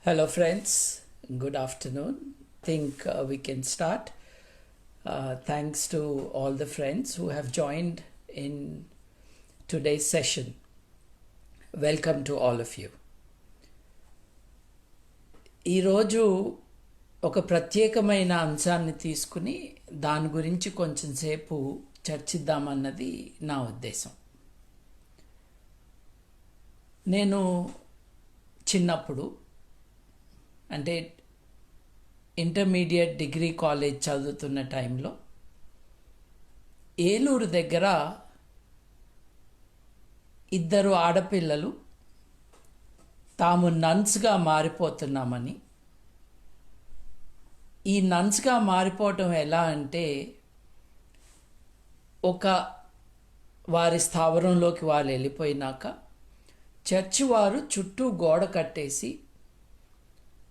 Hello, friends. Good afternoon. Think we can start. Thanks to all the friends who have joined in today's session. Welcome to all of you. ఈరోజు ఒక ప్రత్యేకమైన అంశాన్ని తీసుకుని దాని గురించి కొంచెం సేపు చర్చిద్దామన్నది నా ఉద్దేశం. నేను చిన్నప్పుడు అంటే ఇంటర్మీడియట్ డిగ్రీ కాలేజ్ చదువుతున్న టైంలో ఏలూరు దగ్గర ఇద్దరు ఆడపిల్లలు తాము నన్స్గా మారిపోతున్నామని, ఈ నన్స్గా మారిపోవటం ఎలా అంటే ఒక వారి స్థావరంలోకి వాళ్ళు వెళ్ళిపోయినాక చర్చి వారు చుట్టూ గోడ కట్టేసి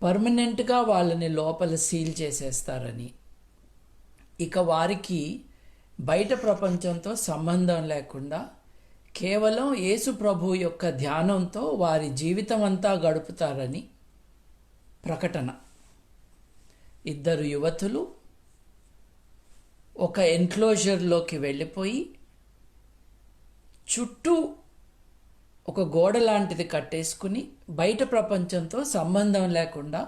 పర్మనెంట్గా వాళ్ళని లోపల సీల్ చేసేస్తారని, ఇక వారికి బయట ప్రపంచంతో సంబంధం లేకుండా కేవలం యేసు ప్రభు యొక్క ధ్యానంతో వారి జీవితం అంతా గడుపుతారని ప్రకటన. ఇద్దరు యువతులు ఒక ఎన్క్లోజర్లోకి వెళ్ళిపోయి చుట్టూ ఒక గోడ లాంటిది కట్టేసుకుని బయట ప్రపంచంతో సంబంధం లేకుండా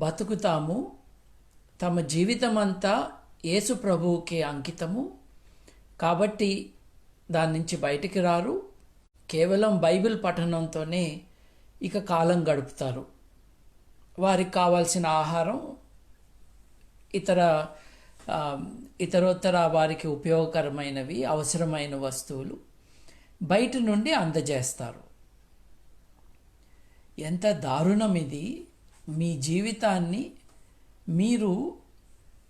బతుకుతాము, తమ జీవితం అంతా యేసు ప్రభువుకే అంకితము, కాబట్టి దాని నుంచి బయటికి రారు, కేవలం బైబిల్ పఠనంతోనే ఇక కాలం గడుపుతారు. వారికి కావాల్సిన ఆహారం ఇతరోత్తర వారికి ఉపయోగకరమైనవి అవసరమైన వస్తువులు బయట నుండి అందజేస్తారు. ఎంత దారుణం ఇది! మీ జీవితాన్ని మీరు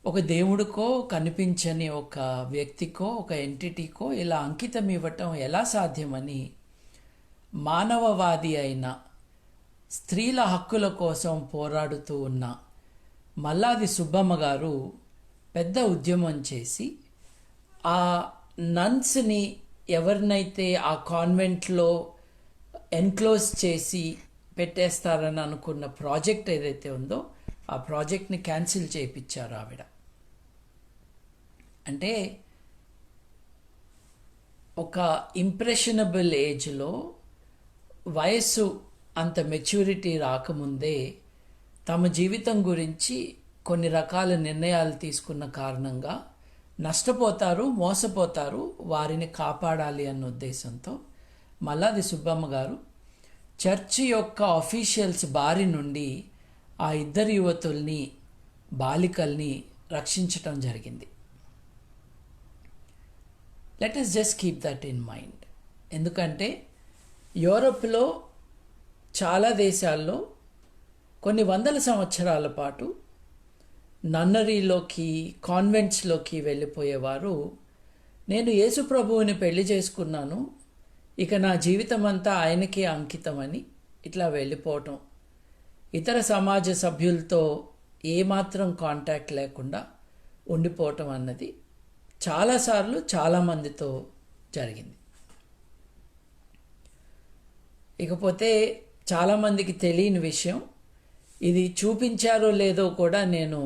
ఒక దేవుడికో కనిపించని ఒక వ్యక్తికో ఒక ఎంటిటీకో ఇలా అంకితం ఇవ్వటం ఎలా సాధ్యమని మానవవాది అయిన, స్త్రీల హక్కుల కోసం పోరాడుతూ ఉన్న మల్లాది సుబ్బమ్మ గారు పెద్ద ఉద్యమం చేసి ఆ నన్స్ని ఎవరినైతే ఆ కాన్వెంట్లో ఎన్క్లోజ్ చేసి పెట్టేస్తారని అనుకున్న ప్రాజెక్ట్ ఏదైతే ఉందో ఆ ప్రాజెక్ట్ని క్యాన్సిల్ చేయించారు ఆవిడ. అంటే ఒక ఇంప్రెషనబుల్ ఏజ్లో, వయస్సు అంత మెచ్యూరిటీ రాకముందే తమ జీవితం గురించి కొన్ని రకాల నిర్ణయాలు తీసుకున్న కారణంగా నష్టపోతారు, మోసపోతారు, వారిని కాపాడాలి అన్న ఉద్దేశంతో మల్లాది సుబ్బమ్మ గారు చర్చి యొక్క అఫీషియల్స్ బారి నుండి ఆ ఇద్దరు యువతుల్ని, బాలికల్ని రక్షించటం జరిగింది. Let us just keep that in mind. ఎందుకంటే యూరోప్లో చాలా దేశాల్లో కొన్ని వందల సంవత్సరాల పాటు నన్నరీలోకి, కాన్వెంట్స్లోకి వెళ్ళిపోయేవారు నేను యేసు ప్రభువుని పెళ్లి చేసుకున్నాను, ఇక నా జీవితం అంతా ఆయనకే అంకితమని ఇట్లా వెళ్ళిపోవటం, ఇతర సమాజ సభ్యులతో ఏమాత్రం కాంటాక్ట్ లేకుండా ఉండిపోవటం అన్నది చాలాసార్లు చాలామందితో జరిగింది. ఇకపోతే చాలామందికి తెలియని విషయం, ఇది చూపించారో లేదో కూడా నేను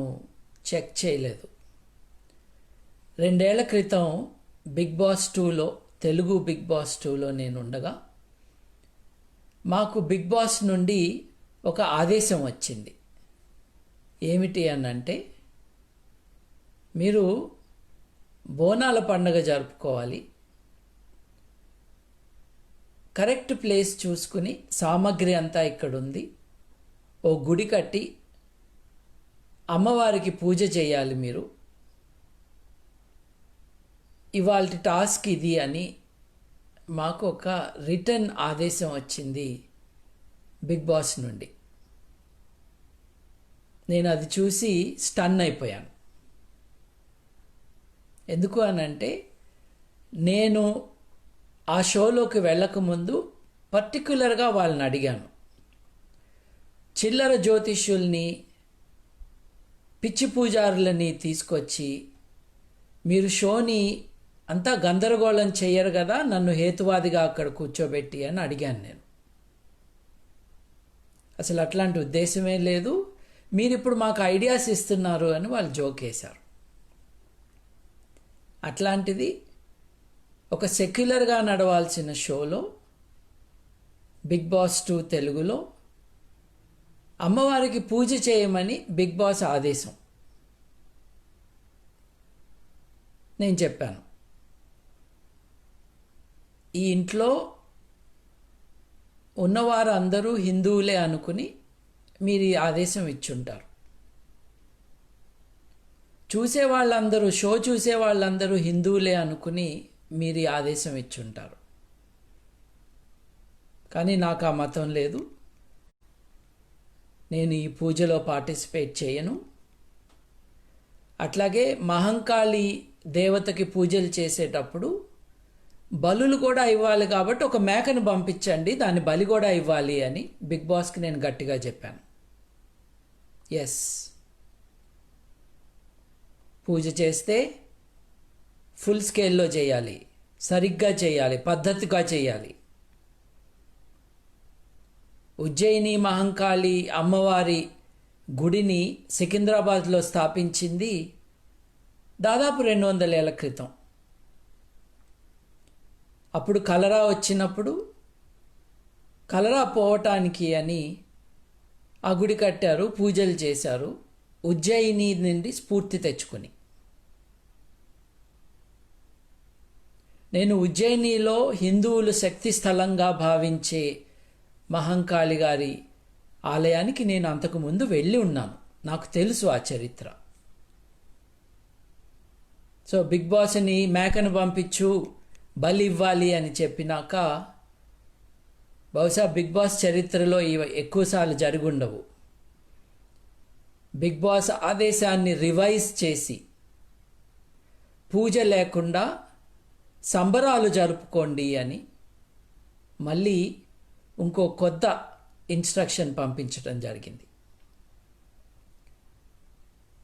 చెక్ చేయలేదు. 2 ఏళ్ల క్రితం బిగ్ బాస్ 2లో, తెలుగు బిగ్ బాస్ 2లో నేను ఉండగా మాకు బిగ్ బాస్ నుండి ఒక ఆదేశం వచ్చింది. ఏమిటి అనంటే, మీరు బోనాల పండగ జరుపుకోవాలి, కరెక్ట్ ప్లేస్ చూసుకుని సామాగ్రి అంతా ఇక్కడుంది, ఓ గుడి కట్టి అమ్మవారికి పూజ చేయాలి, మీరు ఇవాల్టి టాస్క్ ఇది అని మాకు ఒక రిటర్న్ ఆదేశం వచ్చింది బిగ్ బాస్ నుండి. నేను అది చూసి స్టన్ అయిపోయాను. ఎందుకు అనంటే, నేను ఆ షోలోకి వెళ్ళకముందు పర్టిక్యులర్గా వాళ్ళని అడిగాను, చిల్లర జ్యోతిష్యుల్ని, పిచ్చి పూజారులని తీసుకొచ్చి మీరు షోని అంతా గందరగోళం చెయ్యరు కదా, నన్ను హేతువాదిగా అక్కడ కూర్చోబెట్టి అని అడిగాను నేను. అసలు అట్లాంటి ఉద్దేశమే లేదు, మీరు ఇప్పుడు మాకు ఐడియాస్ ఇస్తున్నారు అని వాళ్ళు జోకేశారు. అట్లాంటిది ఒక సెక్యులర్గా నడవాల్సిన షోలో బిగ్ బాస్ 2 తెలుగులో అమ్మవారికి పూజ చేయమని బిగ్ బాస్ ఆదేశం. నేను చెప్పాను, ఈ ఇంట్లో ఉన్నవారు అందరూ హిందువులే అనుకుని మీరు ఈ ఆదేశం ఇచ్చుంటారు. షో చూసే వాళ్ళందరూ హిందువులే అనుకుని మీరు ఈ ఆదేశం ఇచ్చుంటారు. కానీ నాకు ఆ మతం లేదు, నేను ఈ పూజలో పార్టిసిపేట్ చేయను. అట్లాగే మహంకాళి దేవతకి పూజలు చేసేటప్పుడు బలులు కూడా ఇవ్వాలి కాబట్టి ఒక మేకను పంపించండి, దాని బలి కూడా ఇవ్వాలి అని బిగ్ బాస్కి నేను గట్టిగా చెప్పాను. ఎస్, పూజ చేస్తే ఫుల్ స్కేల్లో చేయాలి, సరిగ్గా చేయాలి, పద్ధతిగా చేయాలి. ఉజ్జయిని మహంకాళి అమ్మవారి గుడిని సికింద్రాబాద్లో స్థాపించింది దాదాపు 200 ఏళ్ల క్రితం. అప్పుడు కలరా వచ్చినప్పుడు కలరా పోవటానికి అని ఆ గుడి కట్టారు, పూజలు చేశారు, ఉజ్జయిని నుండి స్ఫూర్తి తెచ్చుకుని. నేను ఉజ్జయినిలో హిందువులు శక్తి స్థలంగా భావించే మహంకాళి గారి ఆలయానికి నేను అంతకుముందు వెళ్ళి ఉన్నాను, నాకు తెలుసు ఆ చరిత్ర. సో బిగ్ బాస్ని మేకను పంపించు, బలి ఇవ్వాలి అని చెప్పినాక బహుశా బిగ్ బాస్ చరిత్రలో ఎక్కువసార్లు జరుగుండవు. బిగ్ బాస్ ఆదేశాన్ని రివైజ్ చేసి పూజ లేకుండా సంబరాలు జరుపుకోండి అని మళ్ళీ ఇంకో కొత్త ఇన్స్ట్రక్షన్ పంపించడం జరిగింది.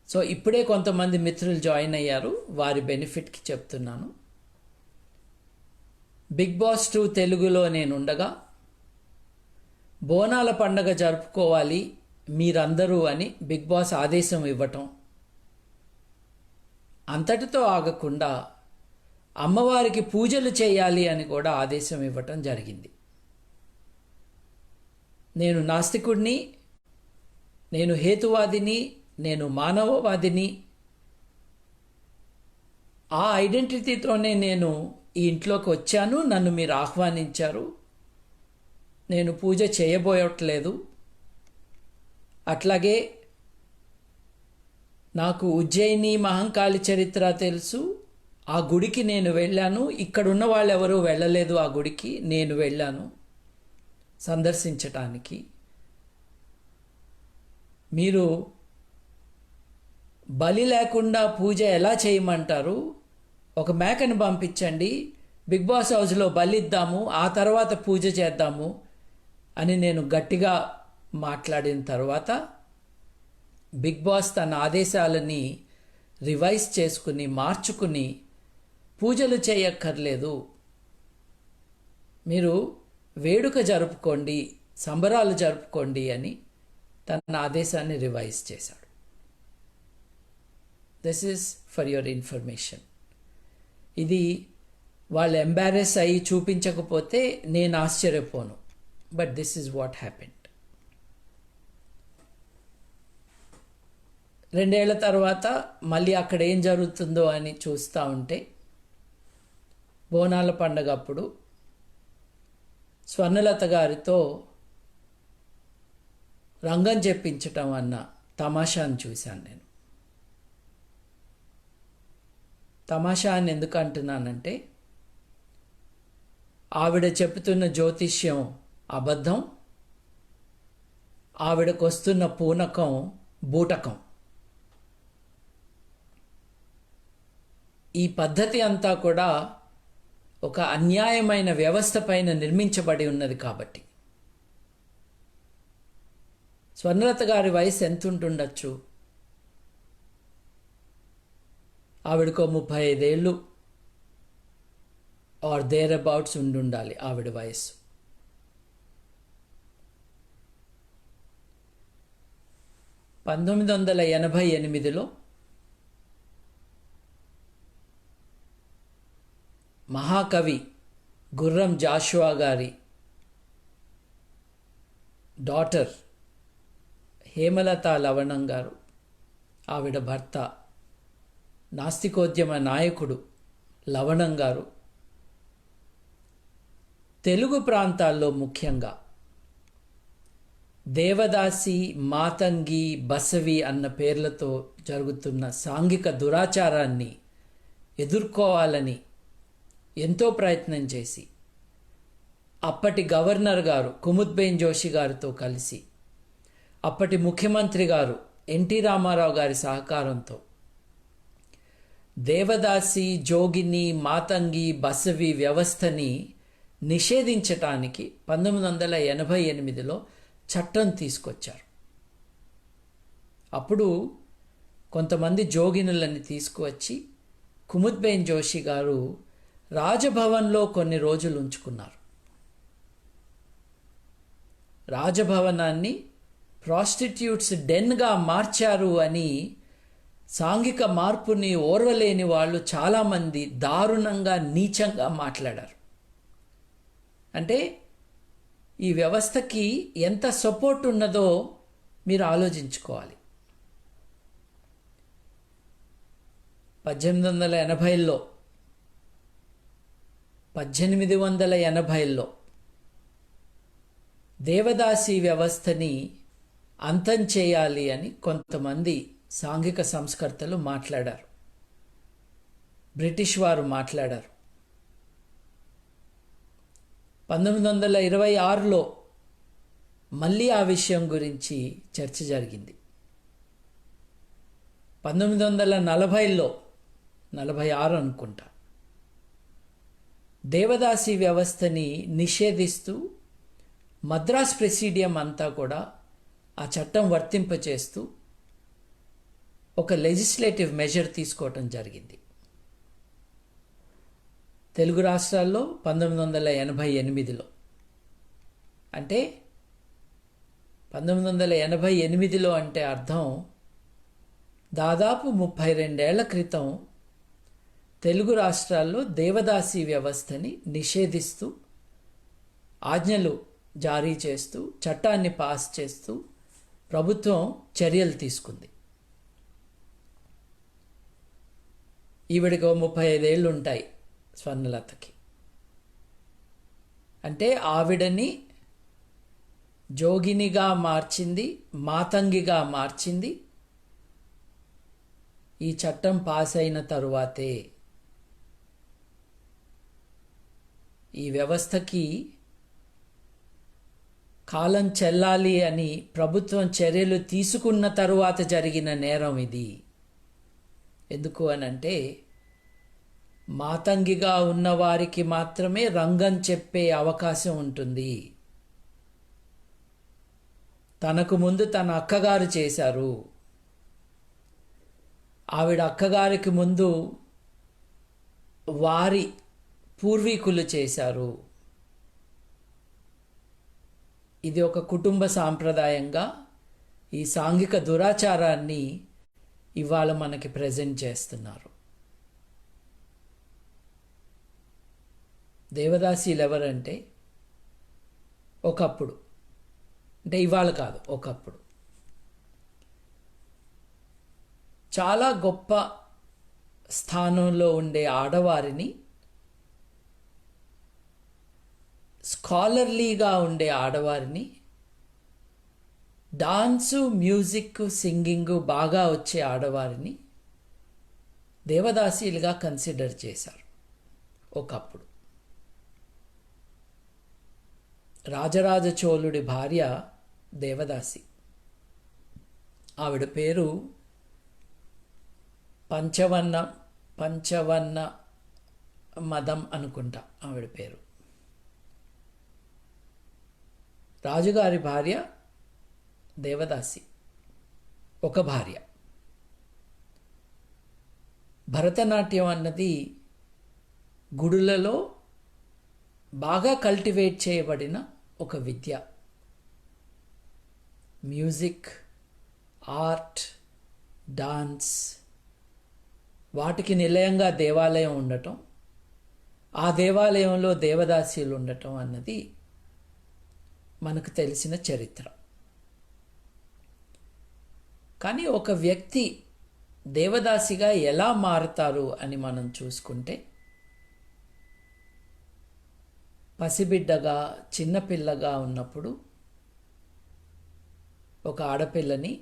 సో ఇప్పుడే కొంతమంది మిత్రులు జాయిన్ అయ్యారు, వారి బెనిఫిట్కి చెప్తున్నాను. బిగ్ బాస్ 2 తెలుగులో నేనుండగా బోనాల పండగ జరుపుకోవాలి మీరందరూ అని బిగ్ బాస్ ఆదేశం ఇవ్వటం, అంతటితో ఆగకుండా అమ్మవారికి పూజలు చేయాలి అని కూడా ఆదేశం ఇవ్వటం జరిగింది. నేను నాస్తికుడిని, నేను హేతువాదిని, నేను మానవవాదిని. ఆ ఐడెంటిటీతోనే నేను ఈ ఇంట్లోకి వచ్చాను, నన్ను మీరు ఆహ్వానించారు. నేను పూజ చేయబోయట్లేదు. అట్లాగే నాకు ఉజ్జయిని మహంకాళి చరిత్ర తెలుసు, ఆ గుడికి నేను వెళ్ళాను. ఇక్కడున్న వాళ్ళు ఎవరూ వెళ్ళలేదు ఆ గుడికి, నేను వెళ్ళాను సందర్శించటానికి. మీరు బలి లేకుండా పూజ ఎలా చేయమంటారు? ఒక మేకను పంపించండి, బిగ్ బాస్ హౌస్లో బలిద్దాము, ఆ తర్వాత పూజ చేద్దాము అని నేను గట్టిగా మాట్లాడిన తర్వాత బిగ్ బాస్ తన ఆదేశాలని రివైజ్ చేసుకుని మార్చుకుని పూజలు చేయక్కర్లేదు, మీరు వేడుక జరుపుకోండి, సంబరాలు జరుపుకోండి అని తన ఆదేశాన్ని రివైజ్ చేశాడు. This is for your information. ఇది వాళ్ళు ఎంబారెస్ అయ్యి చూపించకపోతే నేను ఆశ్చర్యపోను, but this is what happened. 2 ఏళ్ల తర్వాత మళ్ళీ అక్కడ ఏం జరుగుతుందో అని చూస్తూ ఉంటే బోనాల పండగ అప్పుడు స్వర్ణలత గారితో రంగం చెప్పించటం అన్న తమాషాను చూశాను నేను. తమాషా అని ఎందుకు అంటున్నానంటే ఆవిడ చెప్తున్న జ్యోతిష్యం అబద్ధం, ఆవిడకు వస్తున్న పూనకం బూటకం. ఈ పద్ధతి అంతా కూడా ఒక అన్యాయమైన వ్యవస్థ పైన నిర్మించబడి ఉన్నది. కాబట్టి స్వర్ణలత గారి వయసు ఎంత ఉంటుండొచ్చు? ఆవిడకో 35 ఏళ్ళు ఆర్ దేర్ అబౌట్స్ ఉండాలి ఆవిడ వయస్సు. 1988లో మహాకవి గుర్రం జాషువా గారి డాటర్ హేమలత లవణం గారు, ఆవిడ భర్త నాస్తికోద్యమ నాయకుడు లవణం గారు తెలుగు ప్రాంతాల్లో ముఖ్యంగా దేవదాసి, మాతంగి, బసవి అన్న పేర్లతో జరుగుతున్న సాంఘిక దురాచారాన్ని ఎదుర్కోవాలని ఎంతో ప్రయత్నం చేసి అప్పటి గవర్నర్ గారు కుముద్బేన్ జోషి గారితో కలిసి అప్పటి ముఖ్యమంత్రి గారు ఎన్టీ రామారావు గారి సహకారంతో దేవదాసి, జోగిని, మాతంగి, బసవి వ్యవస్థని నిషేధించటానికి 1988లో చట్టం తీసుకొచ్చారు. అప్పుడు కొంతమంది జోగినులని తీసుకువచ్చి కుముద్బేన్ జోషి గారు రాజభవన్లో కొన్ని రోజులు ఉంచుకున్నారు. రాజభవనాన్ని ప్రాస్టిట్యూట్స్ డెన్గా మార్చారు అని సాంఘిక మార్పుని ఓర్వలేని వాళ్ళు చాలామంది దారుణంగా, నీచంగా మాట్లాడారు. అంటే ఈ వ్యవస్థకి ఎంత సపోర్ట్ ఉన్నదో మీరు ఆలోచించుకోవాలి. 1880లో దేవదాసి వ్యవస్థని అంతం చేయాలి అని కొంతమంది సాంఘిక సంస్కర్తలు మాట్లాడారు. బ్రిటిష్ వారు మాట్లాడారు. 1926లో మళ్ళీ ఆ విషయం గురించి చర్చ జరిగింది. 1940లో 46 అనుకుంటా దేవదాసి వ్యవస్థని నిషేధిస్తూ మద్రాస్ ప్రెసిడియం అంతా కూడా ఆ చట్టం వర్తింపచేస్తూ ఒక లెజిస్లేటివ్ మెజర్ తీసుకోవటం జరిగింది. తెలుగు రాష్ట్రాల్లో 1988లో, అంటే 1988లో అంటే అర్థం దాదాపు 32 ఏళ్ల క్రితం తెలుగు రాష్ట్రాల్లో దేవదాసి వ్యవస్థని నిషేధిస్తూ ఆజ్ఞలు జారీ చేస్తూ చట్టాన్ని పాస్ చేస్తూ ప్రభుత్వం చర్యలు తీసుకుంది. ఈవిడికి 35 ఏళ్ళు ఉంటాయి స్వర్ణలతకి. అంటే ఆవిడని జోగినిగా మార్చింది, మాతంగిగా మార్చింది ఈ చట్టం పాస్ అయిన తరువాతే. ఈ వ్యవస్థకి కాలం చెల్లాలి అని ప్రభుత్వం చర్యలు తీసుకున్న తరువాత జరిగిన నేరం ఇది. ఎందుకు అనంటే మాతంగిగా ఉన్నవారికి మాత్రమే రంగం చెప్పే అవకాశం ఉంటుంది. తనకు ముందు తన అక్కగారు చేశారు, ఆవిడ అక్కగారికి ముందు వారి పూర్వీకులు చేశారు. ఇది ఒక కుటుంబ సాంప్రదాయంగా ఈ సాంఘిక దురాచారాన్ని ఇవాళ మనకి ప్రజెంట్ చేస్తున్నారు. దేవదాసీలు ఎవరంటే ఒకప్పుడు, అంటే ఇవాళ కాదు, ఒకప్పుడు చాలా గొప్ప స్థానంలో ఉండే ఆడవారిని, స్కాలర్లీగా ఉండే ఆడవారిని, డాన్సు, మ్యూజిక్, సింగింగ్ బాగా వచ్చే ఆడవారిని దేవదాసీలుగా కన్సిడర్ చేశారు ఒకప్పుడు. రాజరాజ చోళుడి భార్య దేవదాసి. ఆవిడ పేరు పంచవన్న మదం అనుకుంటా ఆవిడ పేరు. రాజుగారి భార్య దేవదాసి, ఒక భార్య. భరతనాట్యం అన్నది గుడులలో బాగా కల్టివేట్ చేయబడిన ఒక విద్య. మ్యూజిక్ ఆర్ట్, డాన్స్, వాటికి నిలయంగా దేవాలయం ఉండటం, ఆ దేవాలయంలో దేవదాసీలు ఉండటం అన్నది మనకు తెలిసిన చరిత్ర. కానీ ఒక వ్యక్తి దేవదాసిగా ఎలా మారుతారు అని మనం చూసుకుంటే, పసిబిడ్డగా చిన్నపిల్లగా ఉన్నప్పుడు ఒక ఆడపిల్లని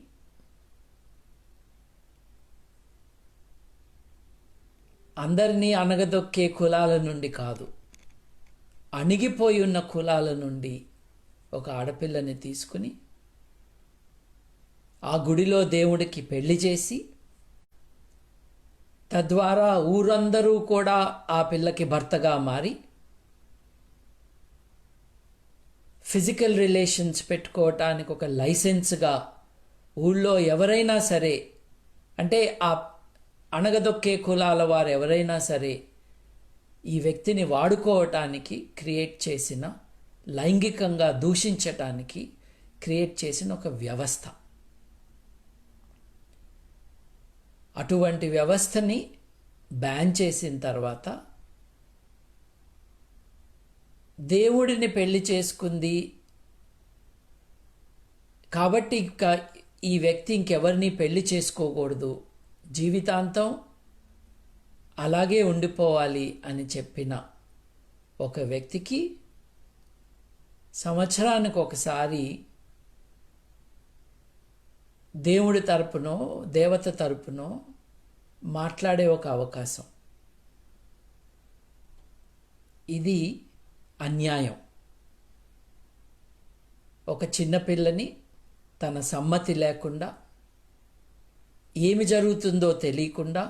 అందరినీ అణగదొక్కే కులాల నుండి కాదు, అణిగిపోయి ఉన్న కులాల నుండి ఒక ఆడపిల్లని తీసుకుని ఆ గుడిలో దేవుడికి పెళ్లి చేసి, తద్వారా ఊరందరూ కూడా ఆ పిల్లకి భర్తగా మారి ఫిజికల్ రిలేషన్స్ పెట్టుకోవటానికి ఒక లైసెన్స్గా ఊళ్ళో ఎవరైనా సరే, అంటే ఆ అణగదొక్కే కులాల వారు ఎవరైనా సరే ఈ వ్యక్తిని వాడుకోవటానికి క్రియేట్ చేసిన, లైంగికంగా దూషించటానికి క్రియేట్ చేసిన ఒక వ్యవస్థ. అటువంటి వ్యవస్థని బ్యాన్ చేసిన తర్వాత దేవుడిని పెళ్లి చేసుకుంది కాబట్టి ఇంకా ఈ వ్యక్తి ఇంకెవరిని పెళ్లి చేసుకోకూడదు, జీవితాంతం అలాగే ఉండిపోవాలి అని చెప్పిన ఒక వ్యక్తికి సంవత్సరానికి ఒకసారి దేవుడి తరపునో దేవత తరపునో మాట్లాడే ఒక అవకాశం, ఇది అన్యాయం. ఒక చిన్నపిల్లని తన సమ్మతి లేకుండా, ఏమి జరుగుతుందో తెలియకుండా,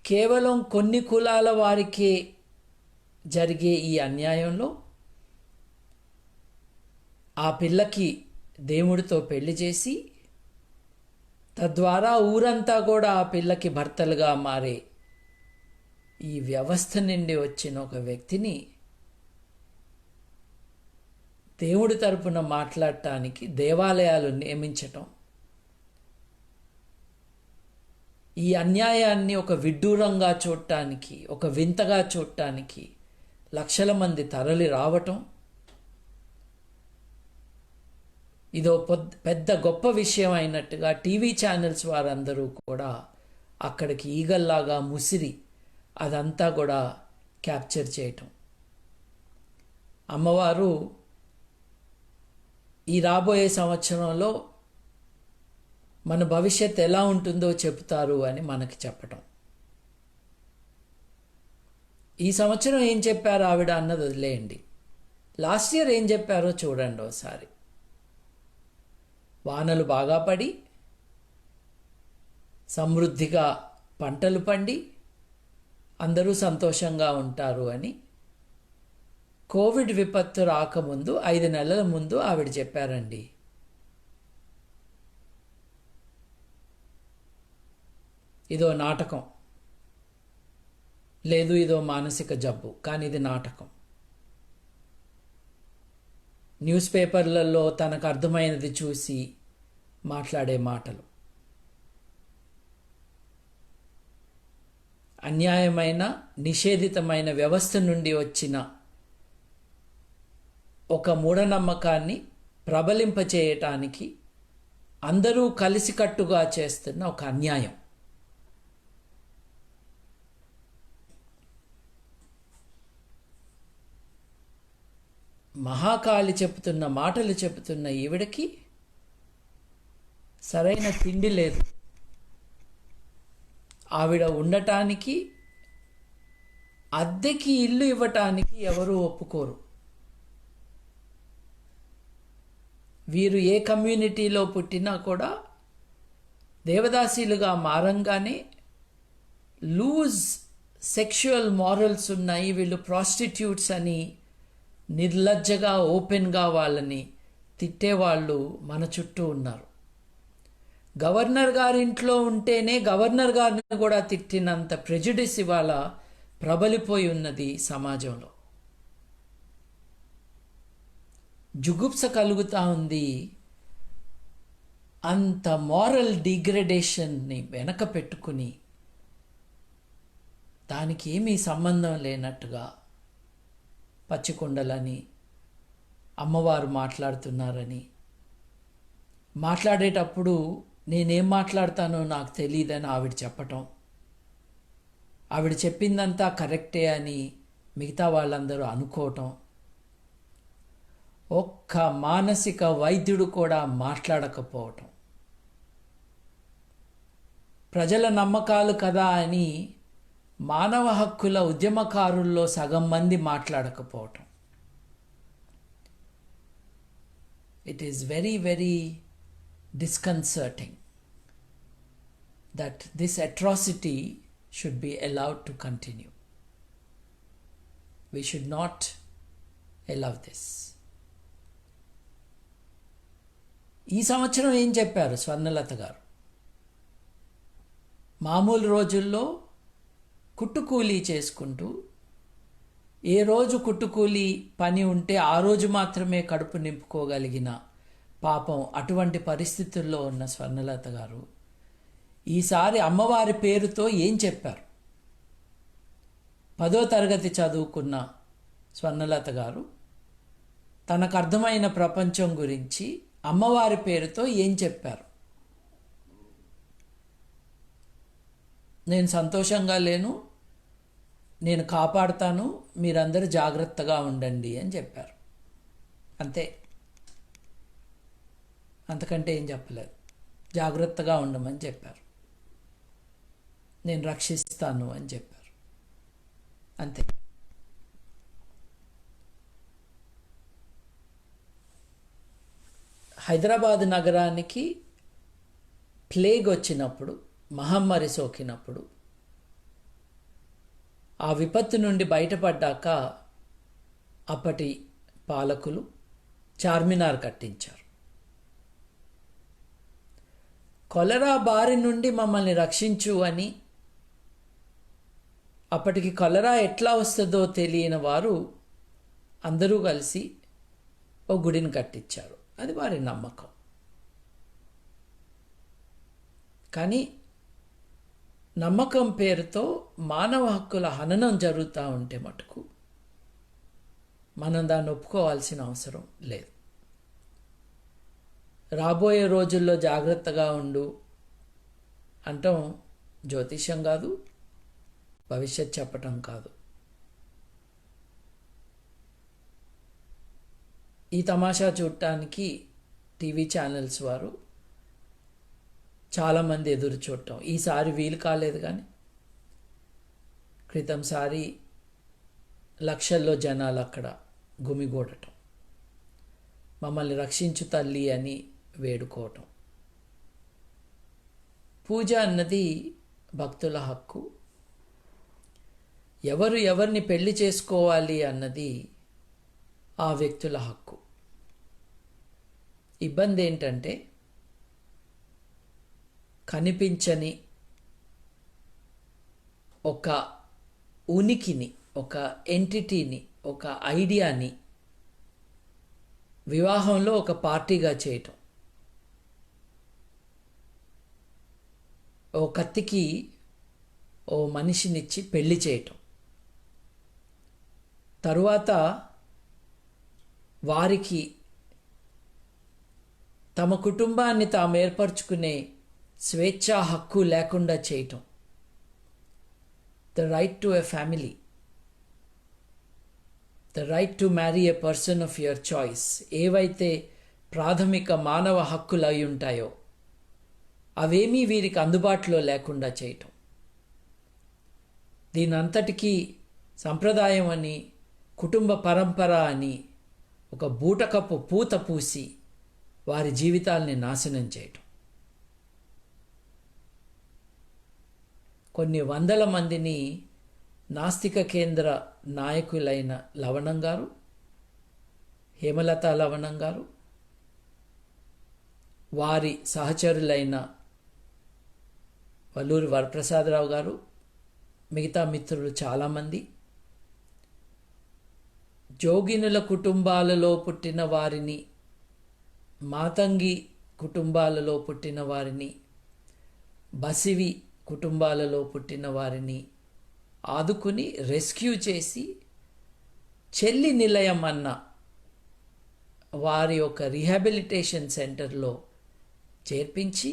కేవలం కొన్ని కులాల వారికే జరిగే ఈ అన్యాయంలో ఆ పిల్లకి దేవుడితో పెళ్లి చేసి, తద్వారా ఊరంతా కూడా ఆ పిల్లకి భర్తలుగా మారే ఈ వ్యవస్థ నుండి వచ్చిన ఒక వ్యక్తిని దేవుడి తరపున మాట్లాడటానికి దేవాలయాలు నియమించటం, ఈ అన్యాయాన్ని ఒక విడ్డూరంగా చూడటానికి, ఒక వింతగా చూడటానికి లక్షల మంది తరలి రావటం, ఇదో పెద్ద గొప్ప విషయం అయినట్టుగా టీవీ ఛానల్స్ వారందరూ కూడా అక్కడికి ఈగల్లాగా ముసిరి అదంతా కూడా క్యాప్చర్ చేయటం. అమ్మవారు ఈ రాబోయే సంవత్సరంలో మన భవిష్యత్ ఎలా ఉంటుందో చెబుతారు అని మనకి చెప్పటం. ఈ సంవత్సరం ఏం చెప్పారు ఆవిడ అన్నది వదిలేయండి, లాస్ట్ ఇయర్ ఏం చెప్పారో చూడండి ఒకసారి. వానలు బాగా పడి, సమృద్ధిగా పంటలు పండి అందరూ సంతోషంగా ఉంటారు అని కోవిడ్ విపత్తు రాకముందు 5 నెలల ముందు ఆవిడ చెప్పారండి. ఇదో నాటకం లేదు, ఇదో మానసిక జబ్బు, కానీ ఇది నాటకం. న్యూస్ పేపర్లలో తనకు అర్థమైనది చూసి మాట్లాడే మాటలు. అన్యాయమైన, నిషేధితమైన వ్యవస్థ నుండి వచ్చిన ఒక మూఢనమ్మకాన్ని ప్రబలింపచేయటానికి అందరూ కలిసికట్టుగా చేస్తున్న ఒక అన్యాయం. మహాకాళి చెబుతున్న మాటలు చెబుతున్న ఈవిడకి సరైన తిండి లేదు. ఆవిడ ఉండటానికి, అద్దెకి ఇల్లు ఇవ్వటానికి ఎవరూ ఒప్పుకోరు. వీరు ఏ కమ్యూనిటీలో పుట్టినా కూడా దేవదాసీలుగా మారంగానే లూజ్ సెక్షువల్ మారల్స్ ఉన్నాయి. వీళ్ళు ప్రాస్టిట్యూట్స్ అని నిర్లజ్జగా ఓపెన్గా వాళ్ళని తిట్టేవాళ్ళు మన చుట్టూ ఉన్నారు. గవర్నర్ గారింట్లో ఉంటేనే గవర్నర్ గారిని కూడా తిట్టినంత ప్రెజుడిస్ ఇవాళ ప్రబలిపోయి ఉన్నది సమాజంలో. జుగుప్స కలుగుతూ ఉంది. అంత మారల్ డిగ్రేడేషన్ని వెనక పెట్టుకుని దానికి ఏమీ సంబంధం లేనట్టుగా పచ్చికొండలని అమ్మవారు మాట్లాడుతున్నారని, మాట్లాడేటప్పుడు నేనేం మాట్లాడతానో నాకు తెలియదని ఆవిడ చెప్పటం, ఆవిడ చెప్పిందంతా కరెక్టే అని మిగతా వాళ్ళందరూ అనుకోవటం, ఒక్క మానసిక వైద్యుడు కూడా మాట్లాడకపోవటం, ప్రజల నమ్మకాలు కదా అని మానవ హక్కుల ఉద్యమకారుల్లో సగం మంది మాట్లాడకపోవటం. It is very very disconcerting that this atrocity should be allowed to continue. We should not allow this. ఈ సంవత్సరం ఏం చెప్పారు స్వర్ణలత గారు? మామూలు రోజుల్లో కుట్టుకూలీ చేసుకుంటూ, ఏ రోజు కుట్టుకూలీ పని ఉంటే ఆ రోజు మాత్రమే కడుపు నింపుకోగలిగిన పాపం అటువంటి పరిస్థితుల్లో ఉన్న స్వర్ణలత గారు ఈసారి అమ్మవారి పేరుతో ఏం చెప్పారు? 10వ తరగతి చదువుకున్న స్వర్ణలత గారు తనకు అర్థమైన ప్రపంచం గురించి అమ్మవారి పేరుతో ఏం చెప్పారు? నేను సంతోషంగా లేను, నేను కాపాడుతాను, మీరందరూ జాగ్రత్తగా ఉండండి అని చెప్పారు. అంతే, అంతకంటే ఏం చెప్పలేదు. జాగ్రత్తగా ఉండమని చెప్పారు, నేను రక్షిస్తాను అని చెప్పారు. అంతే. హైదరాబాద్ నగరానికి ప్లేగ్ వచ్చినప్పుడు, మహమ్మారి సోకినప్పుడు, ఆ విపత్తు నుండి బయటపడ్డాక అప్పటి పాలకులు చార్మినార్ కట్టించారు. కొలరా బారి నుండి మమ్మల్ని రక్షించు అని, అప్పటికి కొలరా ఎట్లా వస్తుందో తెలియని వారు అందరూ కలిసి ఓ గుడిని కట్టించారు. అది వారి నమ్మకం. కానీ నమ్మకం పేరుతో మానవ హక్కుల హననం జరుగుతూ ఉంటే మటుకు మనం దాన్ని ఒప్పుకోవాల్సిన అవసరం లేదు. రాబోయే రోజుల్లో జాగ్రత్తగా ఉండు అంటాం జ్యోతిష్యం కాదు, భవిష్యత్ చెప్పటం కాదు. ఈ తమాషా చూడటానికి టీవీ ఛానల్స్ వారు చాలామంది ఎదురు చూడటం. ఈసారి వీలు కాలేదు, కానీ క్రితంసారి లక్షల్లో జనాలు అక్కడ గుమిగూడటం, మమ్మల్ని రక్షించు తల్లి అని వేడుకోవటం. పూజ అన్నది భక్తుల హక్కు. ఎవరు ఎవరిని పెళ్లి చేసుకోవాలి అన్నది ఆ వ్యక్తుల హక్కు. ఇబ్బంది ఏంటంటే కనిపించని ఒక ఉనికిని, ఒక ఎంటిటీని, ఒక ఐడియాని వివాహంలో ఒక పార్టీగా చేయటం. ఓ కత్తికి ఓ మనిషినిచ్చి పెళ్లి చేయటం, తరువాత వారికి తమ కుటుంబాన్ని తాము ఏర్పరచుకునే స్వేచ్ఛా హక్కు లేకుండా చేయటం. The right to a family, the right to marry a person of your choice, ఏవైతే ప్రాథమిక మానవ హక్కులు అయి ఉంటాయో అవేమీ వీరికి అందుబాటులో లేకుండా చేయటం. దీనంతటికీ సంప్రదాయం అని, కుటుంబ పరంపర అని ఒక బూటకపు పూత పూసి వారి జీవితాల్ని నాశనం చేయటం. కొన్ని వందల మందిని నాస్తిక కేంద్ర నాయకులైన లవణం గారు, హేమలత లవణం గారు, వారి సహచరులైన వల్లూరి వరప్రసాదరావు గారు, మిగతా మిత్రులు చాలామంది, జోగినుల కుటుంబాలలో పుట్టిన వారిని మాతంగి కుటుంబాలలో పుట్టిన వారిని, బసివి కుటుంబాలలో పుట్టిన వారిని ఆదుకుని రెస్క్యూ చేసి చెల్లి నిలయం అన్న వారి యొక్క రీహాబిలిటేషన్ సెంటర్లో చేర్పించి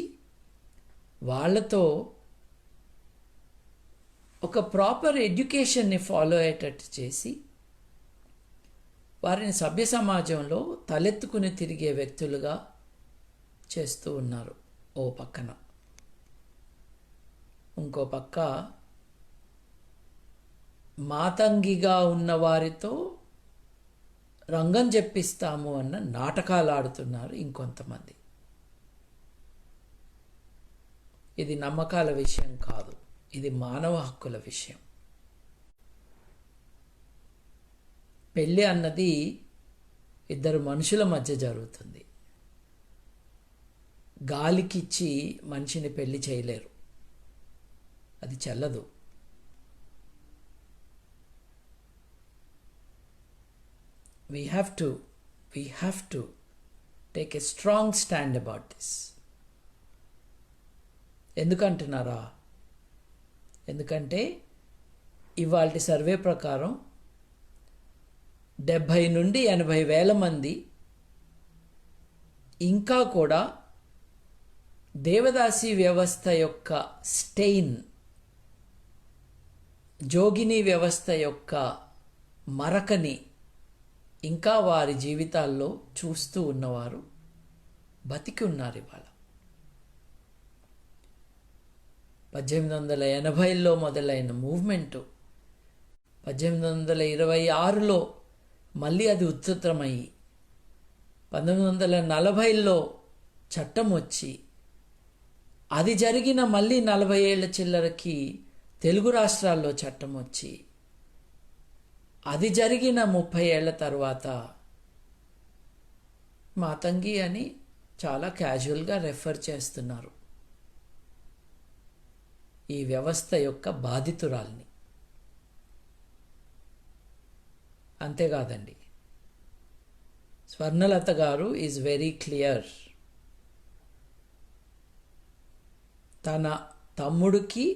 వాళ్ళతో ఒక ప్రాపర్ ఎడ్యుకేషన్ని ఫాలో అయ్యేటట్టు చేసి వారిని సభ్య సమాజంలో తలెత్తుకుని తిరిగే వ్యక్తులుగా చేస్తూ ఉన్నారు ఓ పక్కన. ఇంకో పక్క మాతంగిగా ఉన్న వారితో రంగం చెప్పిస్తాము అన్న నాటకాలు ఆడుతున్నారు ఇంకొంతమంది. ఇది నమ్మకాల విషయం కాదు, ఇది మానవ హక్కుల విషయం. పెళ్ళి అన్నది ఇద్దరు మనుషుల మధ్య జరుగుతుంది. గాలికిచ్చి మనిషిని పెళ్లి చేయలేరు, అది చెల్లదు. We have to take a strong stand about this. ఎందుకంటున్నారా? ఎందుకంటే ఇవాల్టి సర్వే ప్రకారం 70 నుండి 80 వేల మంది ఇంకా కూడా దేవదాసి వ్యవస్థ యొక్క స్టెయిన్, జోగిని వ్యవస్థ యొక్క మరకని ఇంకా వారి జీవితాల్లో చూస్తూ ఉన్నవారు బతికి ఉన్నారు ఇవాళ. 1880లో మొదలైన మూవ్మెంటు 1826లో మళ్ళీ అది ఉధృతమయ్యి 1940లో చట్టం వచ్చి అది జరిగిన మళ్ళీ 40 ఏళ్ల చిల్లరకి తెలుగు రాష్ట్రాల్లో చట్టం వచ్చి అది జరిగిన 30 ఏళ్ల తర్వాత మాతంగి అని చాలా క్యాజువల్గా రెఫర్ చేస్తున్నారు ఈ వ్యవస్థ యొక్క బాధితురాల్ని. అంతేకాదండి, స్వర్ణలత గారు ఈజ్ వెరీ క్లియర్. తన తమ్ముడికి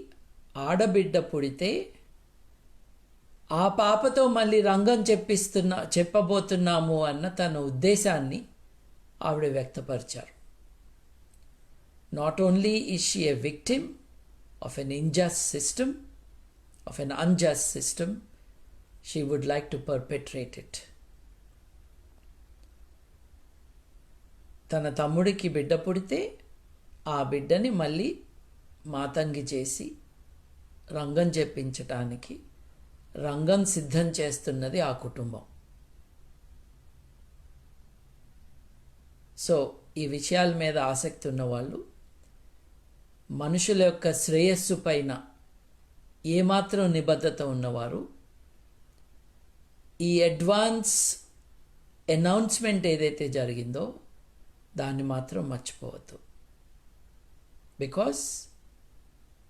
ఆడబిడ్డ పుడితే ఆ పాపతో మళ్ళీ రంగం చెప్పబోతున్నాము అన్న తన ఉద్దేశాన్ని ఆవిడ వ్యక్తపరిచారు. Not only is she a victim of an unjust system, she would like to perpetrate it. తన తమ్ముడికి బిడ్డ పుడితే ఆ బిడ్డని మళ్ళీ మాతంగి చేసి రంగం చెప్పించటానికి రంగం సిద్ధం చేస్తున్నది ఆ కుటుంబం. సో ఈ విషయాల మీద ఆసక్తి ఉన్నవాళ్ళు, మనుషుల యొక్క శ్రేయస్సు పైన ఏమాత్రం నిబద్ధత ఉన్నవారు ఈ అడ్వాన్స్ అనౌన్స్మెంట్ ఏదైతే జరిగిందో దాన్ని మాత్రం మర్చిపోవద్దు. Because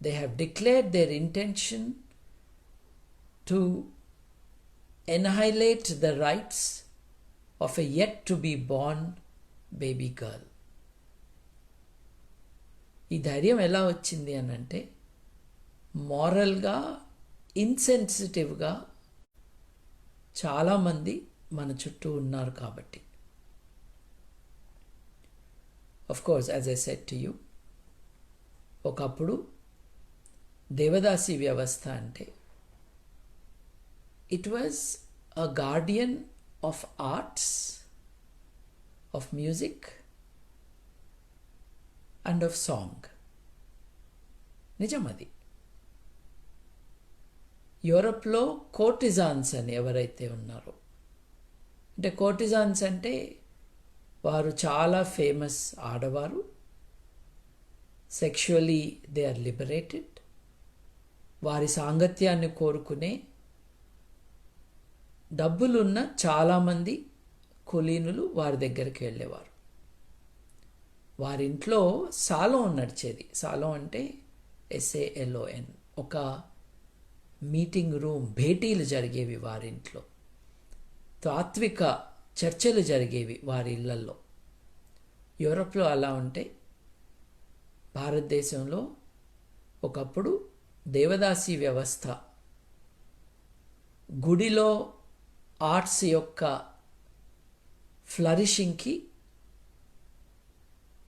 they have declared there intention to annihilate the rights of a yet to be born baby girl. ఈ ధైర్యం ఎలా వచ్చింది అని అంటే, మారల్గా ఇన్సెన్సిటివ్గా చాలామంది మన చుట్టూ ఉన్నారు కాబట్టి. Of course, as I said to you, ఒకప్పుడు దేవదాసి వ్యవస్థ అంటే it was a Guardian of arts, of music and of song. నిజం అది. యూరప్లో కోర్టిజాన్స్ అని ఎవరైతే ఉన్నారో, అంటే కోర్టిజాన్స్ అంటే వారు చాలా ఫేమస్ ఆడవారు, సెక్షువలీ దే ఆర్ లిబరేటెడ్, వారి సాంగత్యాన్ని కోరుకునే డబ్బులున్న చాలామంది కులీనులు వారి దగ్గరికి వెళ్ళేవారు. వారింట్లో సాలోన్ నడిచేది. సాలోన్ అంటే SALON, ఒక మీటింగ్ రూమ్, భేటీలు జరిగేవి వారింట్లో, తాత్విక చర్చలు జరిగేవి వారి ఇళ్లల్లో. యూరప్లో అలా ఉంటే భారతదేశంలో ఒకప్పుడు దేవదాసి వ్యవస్థ గుడిలో ఆర్ట్స్ యొక్క ఫ్లరిషింగ్కి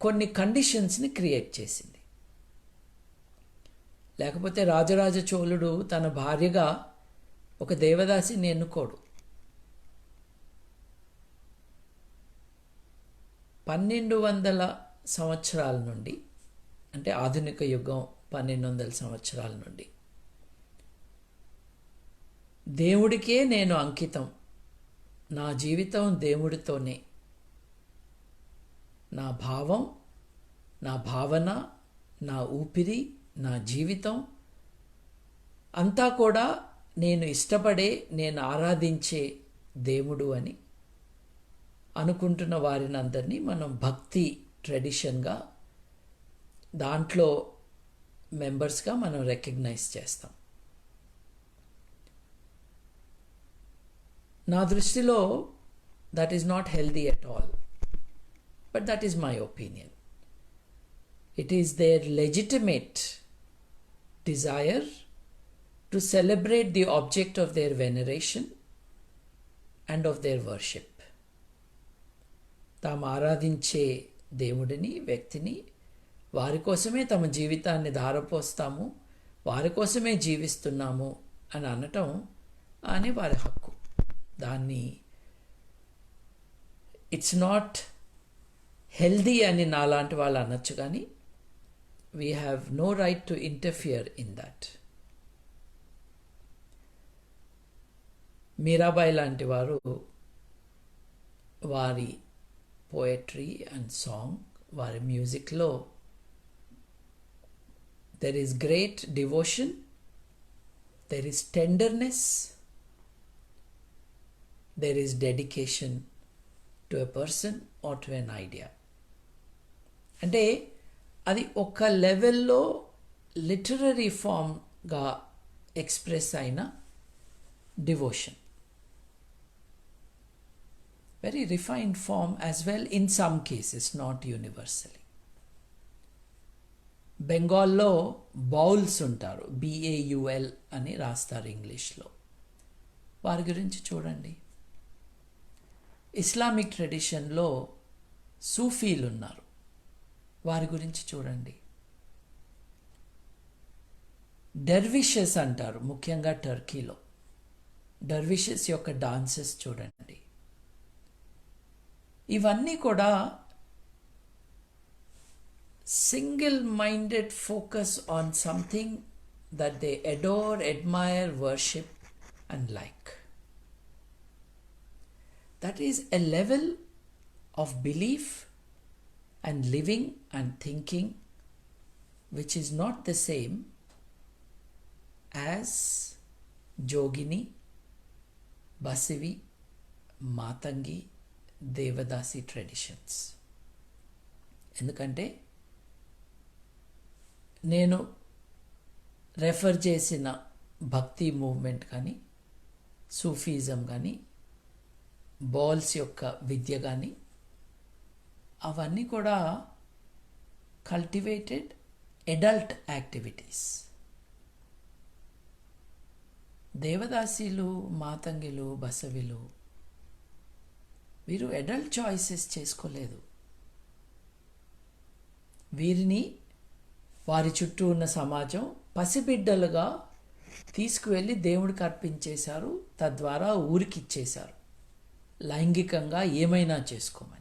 కొన్ని కండిషన్స్ని క్రియేట్ చేసింది. లేకపోతే రాజరాజ చోళుడు తన భార్యగా ఒక దేవదాసిని ఎన్నుకోడు. 1200 సంవత్సరాల నుండి, అంటే ఆధునిక యుగం 1200 సంవత్సరాల నుండి దేవుడికే నేను అంకితం, నా జీవితం దేవుడితోనే, నా భావం, నా భావన, నా ఊపిరి, నా జీవితం అంతా కూడా నేను ఇష్టపడే, నేను ఆరాధించే దేవుడు అని అనుకుంటున్న వారిని అందరినీ మనం భక్తి ట్రెడిషన్గా దాంట్లో మెంబర్స్గా మనం రికగ్నైజ్ చేస్తాం. నా దృష్టిలో that is not healthy at all, but that is my opinion. It is their legitimate desire to celebrate the object of their veneration and of their worship. తాము ఆరాధించే దేవుడిని, వ్యక్తిని, వారి కోసమే తమ జీవితాన్ని ధారపోస్తాము, వారి కోసమే జీవిస్తున్నాము అని అనటం అని వారి హక్కు. దాన్ని ఇట్స్ నాట్ హెల్దీ అని నాలాంటి వాళ్ళు అనొచ్చు, కానీ we have no right to interfere in that. Mirabai లాంటి వారు వారి పోయట్రీ అండ్ సాంగ్, వారి మ్యూజిక్లో there is great devotion, there is tenderness, there is dedication to a person or to an idea. అంటే అది ఒక లెవెల్లో లిటరరీ ఫామ్గా ఎక్స్ప్రెస్ అయిన devotion, very refined form as well in some cases, not universally. బెంగాల్లో బౌల్స్ ఉంటారు, BAUL అని రాస్తారు ఇంగ్లీష్లో. వారి గురించి చూడండి. ఇస్లామిక్ ట్రెడిషన్లో సూఫీలు ఉన్నారు, వారి గురించి చూడండి. డర్విషెస్ అంటారు, ముఖ్యంగా టర్కీలో డర్విషెస్ యొక్క డాన్సెస్ చూడండి. ఇవన్నీ కూడా single minded focus on something that they adore, admire, worship and like. That is a level of belief and living and thinking which is not the same as Jogini, Basivi, Matangi, Devadasi traditions. ఎందుకంటే నేను refer చేసిన భక్తి movement కానీ, సూఫీజం కానీ, balls యొక్క విద్య కానీ, అవన్నీ కూడా కల్టివేటెడ్ అడల్ట్ యాక్టివిటీస్. దేవదాసీలు, మాతంగిలు, బసవిలు వీరు అడల్ట్ చాయిసెస్ చేసుకోలేదు. వీరిని వారి చుట్టూ ఉన్న సమాజం పసిబిడ్డలుగా తీసుకువెళ్ళి దేవుడికి అర్పించేశారు, తద్వారా ఊరికి ఇచ్చేశారు, లైంగికంగా ఏమైనా చేసుకోమని.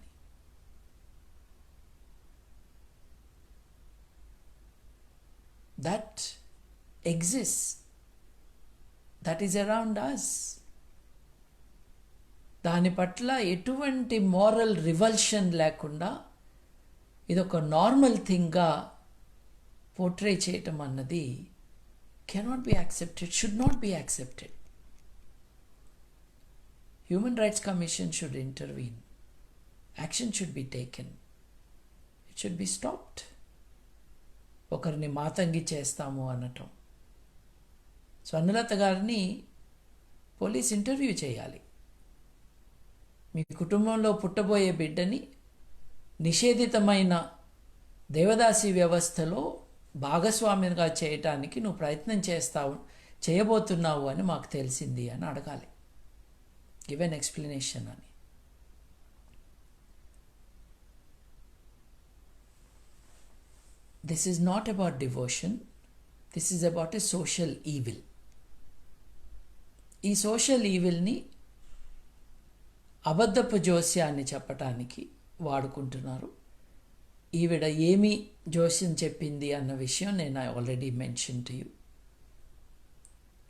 That exists, that is around us. దాని పట్ల ఎటువంటి మోరల్ రివల్షన్ లేకుండా ఇదొక నార్మల్ థింగ్గా పోర్ట్రే చేయటం అన్నది cannot be accepted, should not be accepted. Human rights commission should intervene, action should be taken, it should be stopped. ఒకరిని మాతంగి చేస్తాము అనటం. స్వర్ణలత గారిని పోలీస్ ఇంటర్వ్యూ చేయాలి. మీ కుటుంబంలో పుట్టబోయే బిడ్డని నిషేధితమైన దేవదాసి వ్యవస్థలో భాగస్వామిగా చేయటానికి నువ్వు ప్రయత్నం చేయబోతున్నావు అని మాకు తెలిసింది అని అడగాలి. గివ్ ఎన్ ఎక్స్ప్లెనేషన్ అని. This is not about devotion, this is about a social evil. ఈ సోషల్ ఈవిల్ని అబద్ధపు జోస్యాన్ని చెప్పటానికి వాడుకుంటున్నారు. ఈవిడ ఏమి జోస్యం చెప్పింది అన్న విషయం నేను ఆల్రెడీ మెన్షన్ టు యూ.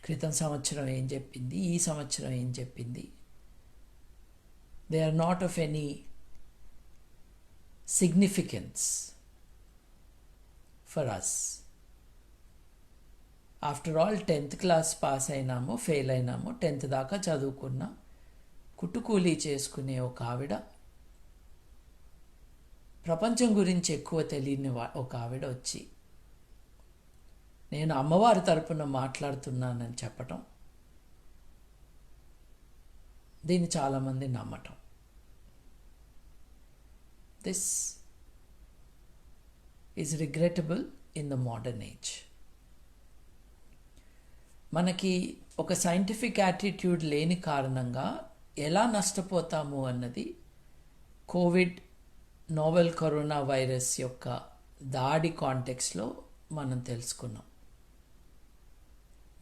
క్రితం సంవత్సరం ఏం చెప్పింది, ఈ సంవత్సరం ఏం చెప్పింది. They are not of any significance for us. After all 10th class pass అయినామో ఫెయిల్ అయినామో 10th దాకా చదువుకున్న కుట్టుకూలీ చేసుకునే ఒక ఆవిడ, ప్రపంచం గురించి ఎక్కువ తెలియని ఒక ఆవిడ వచ్చి నేను అమ్మవారి తరపున మాట్లాడుతున్నానని చెప్పటం, దీన్ని చాలామంది నమ్మటం. This is regrettable in the modern age. మనకి ఒక సైంటిఫిక్ యాటిట్యూడ్ లేని కారణంగా ఎలా నష్టపోతాము అన్నది కోవిడ్ నోవెల్ కరోనా వైరస్ యొక్క దాడి కాంటెక్స్లో మనం తెలుసుకున్నాం.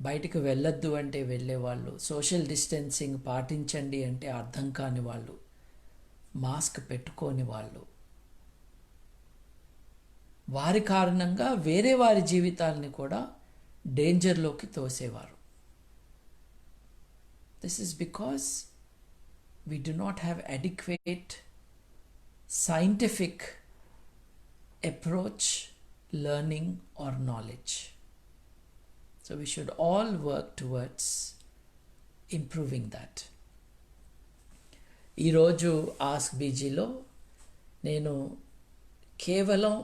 బయటకు వెళ్ళొద్దు అంటే వెళ్ళేవాళ్ళు, సోషల్ డిస్టెన్సింగ్ పాటించండి అంటే అర్థం కాని వాళ్ళు, మాస్క్ పెట్టుకోని వాళ్ళు, వారి కారణంగా వేరే వారి జీవితాలని కూడా డేంజర్లోకి తోసేవారు. This is because we do not have adequate scientific approach, learning or knowledge. So we should all work towards improving that. ఈరోజు ఆస్క్ బీజీలో నేను కేవలం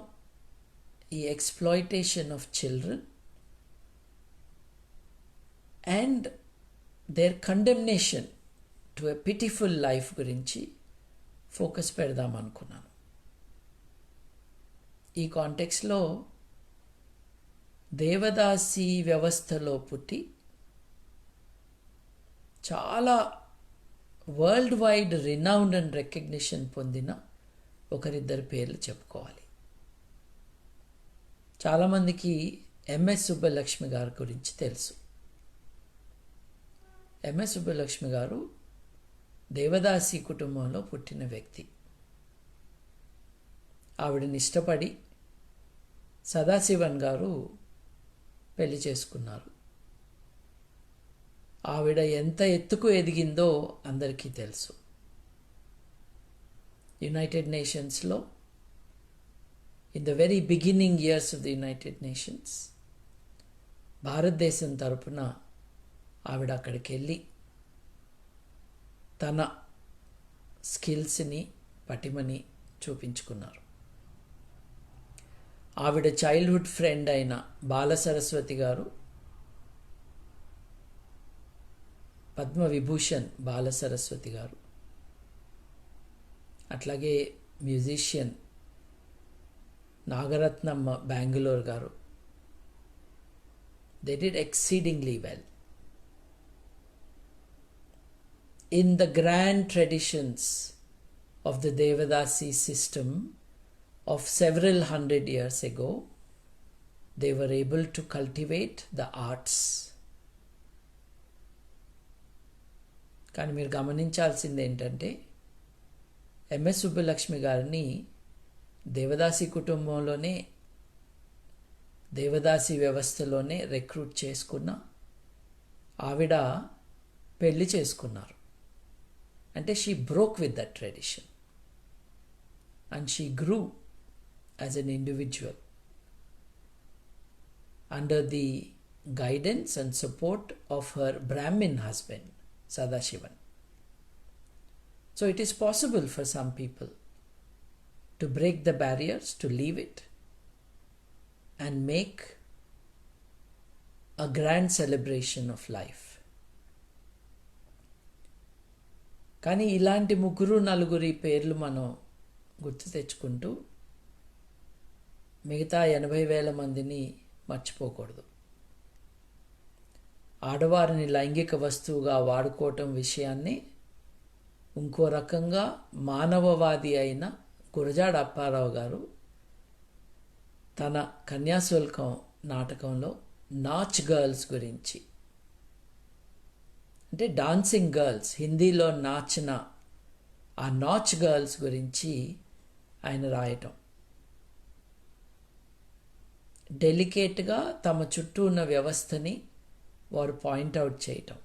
ఈ exploitation of children and their condemnation to a pitiful life గురించి focus పెడదాం అనుకున్నాను. ఈ కాంటెక్స్లో దేవదాసి వ్యవస్థలో పుట్టి చాలా world wide renowned and recognition పొందిన ఒకరిద్దరు పేర్లు చెప్పుకోవాలి. చాలామందికి ఎంఎస్ సుబ్బలక్ష్మి గారి గురించి తెలుసు. ఎంఎస్ సుబ్బలక్ష్మి గారు దేవదాసి కుటుంబంలో పుట్టిన వ్యక్తి. ఆవిడని ఇష్టపడి సదాశివన్ గారు పెళ్లి చేసుకున్నారు. ఆవిడ ఎంత ఎత్తుకు ఎదిగిందో అందరికీ తెలుసు. యునైటెడ్ నేషన్స్లో in the very beginning years of the United Nations భారతదేశం తరపున ఆవిడ అక్కడికి వెళ్ళి తన స్కిల్స్ని పటిమని చూపించుకున్నారు. ఆవిడ చైల్డ్హుడ్ ఫ్రెండ్ అయిన బాలసరస్వతి గారు, పద్మవిభూషణ్ బాలసరస్వతి గారు, అట్లాగే మ్యూజిషియన్ నాగరత్నమ్మ బెంగళూరు గారు, they did exceedingly well. In the grand traditions of the Devadasi system of several hundred years ago, they were able to cultivate the arts. కానీ మీరు గమనించాల్సింది ఏంటంటే ఎంఎస్ సుబ్బలక్ష్మి గారిని దేవదాసి కుటుంబంలోనే, దేవదాసి వ్యవస్థలోనే రిక్రూట్ చేసుకున్న ఆవిడ పెళ్లి చేసుకున్నారు. అంటే she broke with that tradition and she grew as an individual under the guidance and support of her Brahmin husband Sadashivan. So it is possible for some people to break the barriers, to leave it and make a grand celebration of life. కానీ ఇలాంటి ముగ్గురు నలుగురి పేర్లు మనం గుర్తు తెచ్చుకుంటూ మిగతా 80,000 మందిని మర్చిపోకూడదు. ఆడవారిని లైంగిక వస్తువుగా వాడుకోవటం విషయాన్ని ఇంకో రకంగా మానవవాది అయిన గురజాడ అప్పారావు గారు తన కన్యాశుల్కం నాటకంలో నాచ్ గర్ల్స్ గురించి, అంటే డాన్సింగ్ గర్ల్స్, హిందీలో నాచిన ఆ నాచ్ గర్ల్స్ గురించి ఆయన రాయటం, డెలికేట్గా తమ చుట్టూ ఉన్న వ్యవస్థని వారు పాయింట్అవుట్ చేయటం.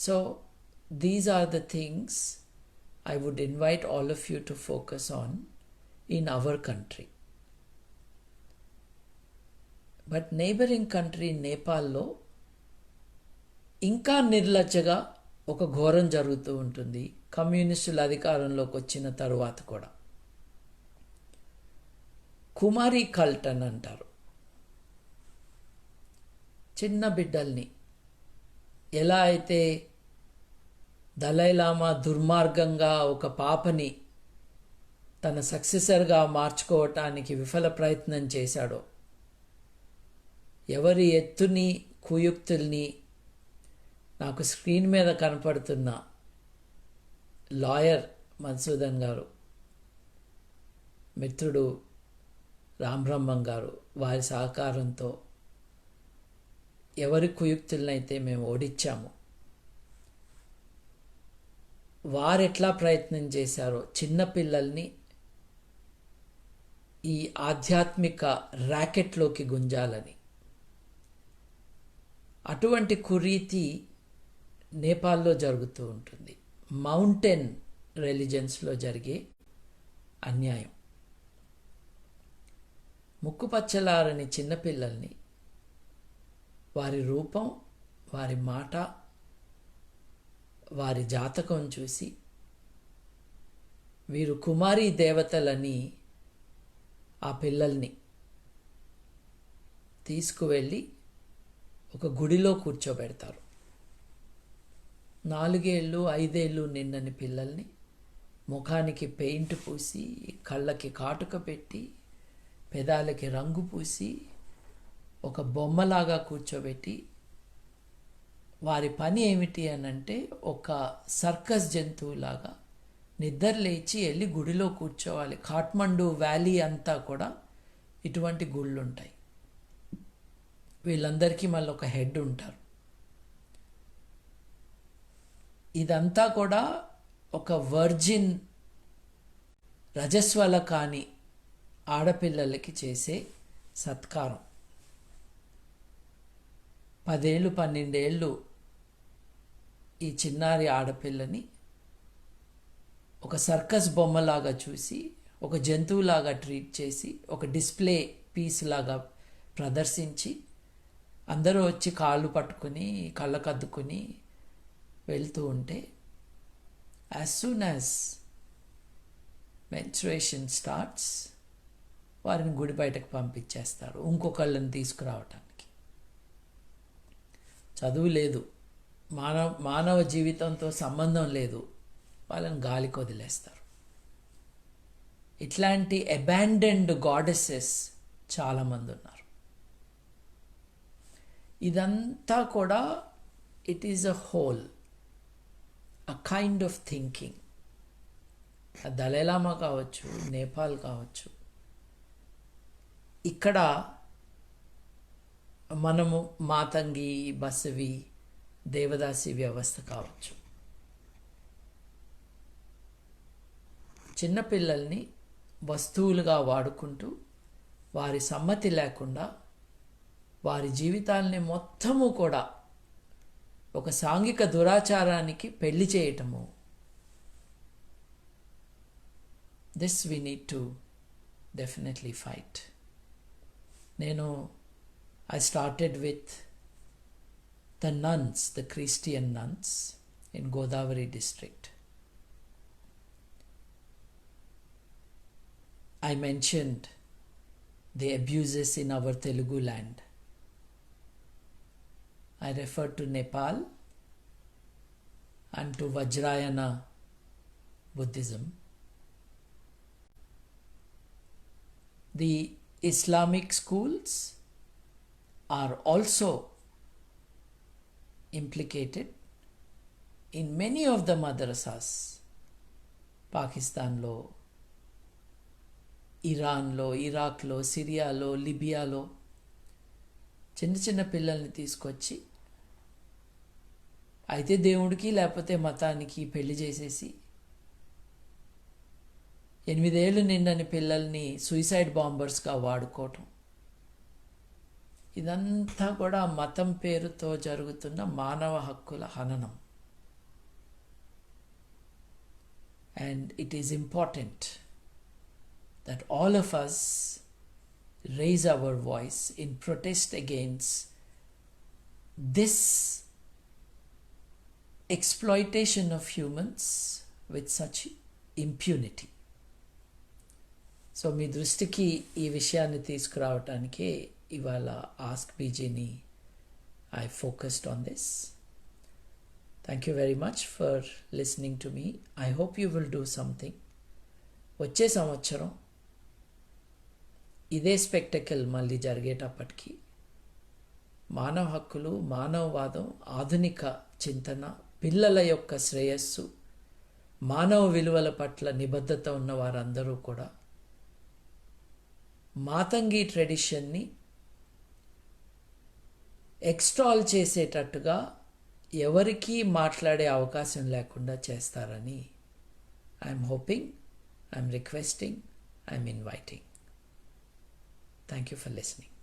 So these are the things I would invite all of you to focus on in our country. But neighboring country నేపాల్లో ఇంకా నిర్లజ్జగా ఒక ఘోరం జరుగుతూ ఉంటుంది. కమ్యూనిస్టులు అధికారంలోకి వచ్చిన తరువాత కూడా కుమారి కల్ట్ అని అంటారు. చిన్న బిడ్డల్ని ఎలా అయితే దలైలామా దుర్మార్గంగా ఒక పాపని తన సక్సెసర్గా మార్చుకోవటానికి విఫల ప్రయత్నం చేశాడో, ఎవరి ఎత్తుని కుయుక్తుల్ని నాకు స్క్రీన్ మీద కనపడుతున్న లాయర్ మధుసూదన్ గారు, మిత్రుడు రామబ్రహ్మం గారు, వారి సహకారంతో ఎవరి కుయుక్తులనైతే మేము ఓడించాము, వారెట్లా ప్రయత్నం చేశారో చిన్నపిల్లల్ని ఈ ఆధ్యాత్మిక ర్యాకెట్లోకి గుంజాలని, అటువంటి కురీతి నేపాల్లో జరుగుతూ ఉంటుంది. మౌంటైన్ రిలీజన్స్లో జరిగే అన్యాయం. ముక్కుపచ్చలారని చిన్నపిల్లల్ని వారి రూపం, వారి మాట, వారి జాతకం చూసి వీరు కుమారీ దేవతలని ఆ పిల్లల్ని తీసుకువెళ్ళి ఒక గుడిలో కూర్చోబెడతారు. 4 ఏళ్ళు 5 ఏళ్ళు నిండని పిల్లల్ని ముఖానికి పెయింట్ పూసి, కళ్ళకి కాటుక పెట్టి, పెదాలకి రంగు పూసి ఒక బొమ్మలాగా కూర్చోబెట్టి, వారి పని ఏమిటి అనంటే ఒక సర్కస్ జంతువులాగా నిద్ర లేచి వెళ్ళి గుడిలో కూర్చోవాలి. కాఠ్మండు వ్యాలీ అంతా కూడా ఇటువంటి గుళ్ళు ఉంటాయి. వీళ్ళందరికీ మళ్ళీ ఒక హెడ్ ఉంటారు. ఇదంతా కూడా ఒక వర్జిన్ రజస్వల కాని ఆడపిల్లలకి చేసే సత్కారం. 10 ఏళ్ళు 12 ఏళ్ళు ఈ చిన్నారి ఆడపిల్లని ఒక సర్కస్ బొమ్మలాగా చూసి, ఒక జంతువులాగా ట్రీట్ చేసి, ఒక డిస్ప్లే పీస్ లాగా ప్రదర్శించి, అందరూ వచ్చి కాళ్ళు పట్టుకుని కళ్ళకద్దుకుని వెళ్తూ ఉంటే, as soon as menstruation starts వారిని గుడి బయటకు పంపించేస్తారు ఇంకొకళ్ళని తీసుకురావటానికి. చదువు లేదు, మానవ జీవితంతో సంబంధం లేదు, వాళ్ళని గాలికి వదిలేస్తారు. ఇట్లాంటి అబాండన్డ్ గాడెసెస్ చాలామంది ఉన్నారు. ఇదంతా కూడా it is a whole, a kind of thinking. Dalai Lama కావచ్చు, నేపాల్ కావచ్చు, ఇక్కడ మనము మాతంగి, బసవి, దేవదాసి వ్యవస్థ కావచ్చు. చిన్నపిల్లల్ని వస్తువులుగా వాడుకుంటూ వారి సమ్మతి లేకుండా వారి జీవితాలని మొత్తము కూడా ఒక సాంఘిక దురాచారానికి పెళ్లి చేయటము. This we need to definitely fight. I started with the nuns, the Christian nuns in Godavari district. I mentioned the abuses in our Telugu land. I referred to Nepal and to Vajrayana Buddhism. The Islamic schools are also implicated in many of the madrasas. పాకిస్తాన్లో, ఇరాన్లో, ఇరాక్లో, సిరియాలో, లిబియాలో చిన్న చిన్న పిల్లల్ని తీసుకొచ్చి అయితే దేవుడికి లేకపోతే మతానికి పెళ్లి చేసేసి 8 ఏళ్ళు నిండని పిల్లల్ని సూసైడ్ బాంబర్స్గా వాడుకోవటం, ఇదంతా కూడా మతం పేరుతో జరుగుతున్న మానవ హక్కుల హననం. And it is important that all of us raise our voice in protest against this exploitation of humans with such impunity. So మీ దృష్టికి ఈ విషయాన్ని తీసుకురావటానికే ఇవాళ ఆస్క్ బీజేని I focused on this. Thank you very much for listening to me. I hope you will do something. వచ్చే సంవత్సరం ఇదే స్పెక్టకల్ మళ్ళీ జరిగేటప్పటికీ మానవ హక్కులు, మానవవాదం, ఆధునిక చింతన, పిల్లల యొక్క శ్రేయస్సు, మానవ విలువల పట్ల నిబద్ధత ఉన్న వారందరూ కూడా మాతంగి ట్రెడిషన్ని ఎక్స్ట్రాల్ చేసేటట్టుగా ఎవరికీ మాట్లాడే అవకాశం లేకుండా చేస్తారని I'm hoping, I'm requesting, I'm inviting. Thank you for listening.